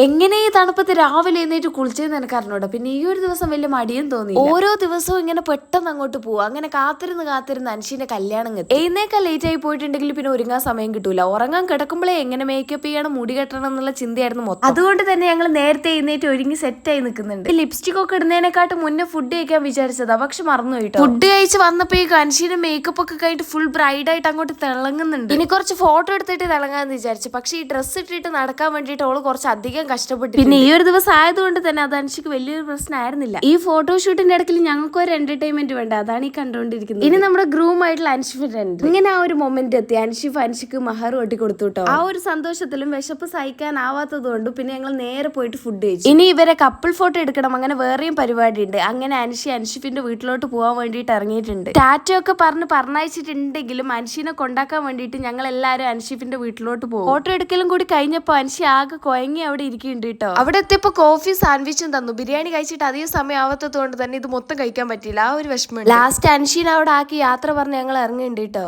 എങ്ങനെ ഈ തണുപ്പത്ത് രാവിലെ എഴുന്നേറ്റ് കുളിച്ചതെന്ന് എനിക്ക് അറിഞ്ഞൂടാ. പിന്നെ ഈ ഒരു ദിവസം വലിയ മടിയും തോന്നി. ഓരോ ദിവസവും ഇങ്ങനെ പെട്ടെന്ന് അങ്ങോട്ട് പോവുക. അങ്ങനെ കാത്തിരുന്ന് അൻഷീന്റെ കല്യാണം എത്തി. എഴുന്നേക്കാൻ ലേറ്റ് ആയി പോയിട്ടുണ്ടെങ്കിൽ പിന്നെ ഒരുങ്ങാൻ സമയം കിട്ടൂല. ഉറങ്ങാൻ കിടക്കുമ്പോഴേ എങ്ങനെ മേക്കപ്പ് ചെയ്യണം, മുടി കെട്ടണം എന്നുള്ള ചിന്തയായിരുന്നു മൊത്തം. അതുകൊണ്ട് തന്നെ ഞങ്ങൾ നേരത്തെ എഴുന്നേറ്റ് ഒരുങ്ങി സെറ്റായി നിൽക്കുന്നുണ്ട്. ലിപ്സ്റ്റിക് ഒക്കെ ഇടുന്നതിനെക്കാട്ടും മുന്നേ ഫുഡ് കഴിക്കാൻ വിചാരിച്ചതാ, പക്ഷെ മറന്നു പോയിട്ടോ. ഫുഡ് കഴിച്ച് വന്നപ്പോഴേക്കും അൻഷീന്റെ മേക്കപ്പ് ഒക്കെ കഴിഞ്ഞിട്ട് ഫുൾ ബ്രൈഡ് ആയിട്ട് അങ്ങോട്ട് തിളങ്ങുന്നുണ്ട്. ഇനി കുറച്ച് ഫോട്ടോ എടുത്തിട്ട് തിളങ്ങാന്ന് വിചാരിച്ചു. പക്ഷെ ഈ ഡ്രസ്സ് ഇട്ടിട്ട് നടക്കാൻ വേണ്ടിയിട്ട് അവള് കുറച്ച് അധികം കഷ്ടപ്പെട്ടു. പിന്നെ ഈ ഒരു ദിവസം ആയതുകൊണ്ട് തന്നെ അത് അൻഷിക്ക് വലിയൊരു പ്രശ്നമായിരുന്നില്ല. ഈ ഫോട്ടോഷൂട്ടിന്റെ ഇടയ്ക്ക് ഞങ്ങൾക്ക് ഒരു എന്റർടൈൻമെന്റ് വേണ്ട, അതാണ് ഈ കണ്ടുകൊണ്ടിരിക്കുന്നത്. ഇനി നമ്മുടെ ഗ്രൂം ആയിട്ടുള്ള അൻഷിഫ് ഫ്രണ്ട് ഇങ്ങനെ ആ ഒരു മൊമെന്റ് എത്തി. അൻഷിക്ക് മഹർ ഒട്ടി കൊടുത്തു കേട്ടോ. ആ ഒരു സന്തോഷത്തിലും വിശപ്പ് സഹിക്കാനാവാത്തത് കൊണ്ട് പിന്നെ ഞങ്ങൾ നേരെ പോയിട്ട് ഫുഡ് കഴിച്ചു. ഇനി ഇവരെ കപ്പിൾ ഫോട്ടോ എടുക്കണം, അങ്ങനെ വേറെയും പരിപാടി ഉണ്ട്. അങ്ങനെ അൻഷിഫിന്റെ വീട്ടിലോട്ട് പോകാൻ വേണ്ടിയിട്ട് ഇറങ്ങിയിട്ടുണ്ട്. ടാറ്റോ ഒക്കെ പറഞ്ഞയച്ചിട്ടുണ്ടെങ്കിലും അൻഷിനെ കൊണ്ടാക്കാൻ വേണ്ടിയിട്ട് ഞങ്ങൾ എല്ലാവരും അൻഷിഫിന്റെ വീട്ടിലോട്ട് പോകും. ഫോട്ടോ എടുക്കലും കൂടി കഴിഞ്ഞപ്പോ അൻഷി ആകെ കൊയങ്ങി അവിടെ ഇരിക്കുന്നുണ്ട് കേട്ടോ. അവിടെ എത്തിയപ്പോ കോഫി സാൻഡ്വിച്ചും തന്നു. ബിരിയാണി കഴിച്ചിട്ട് അധികം സമയം ആവാത്തത് കൊണ്ട് തന്നെ ഇത് മൊത്തം കഴിക്കാൻ പറ്റിയില്ല. ആ ഒരു വിഷമം. ലാസ്റ്റ് അൻഷീനെ അവിടെ ആക്കി യാത്ര പറഞ്ഞ് ഞങ്ങൾ ഇറങ്ങിയിട്ടുണ്ട് കേട്ടോ.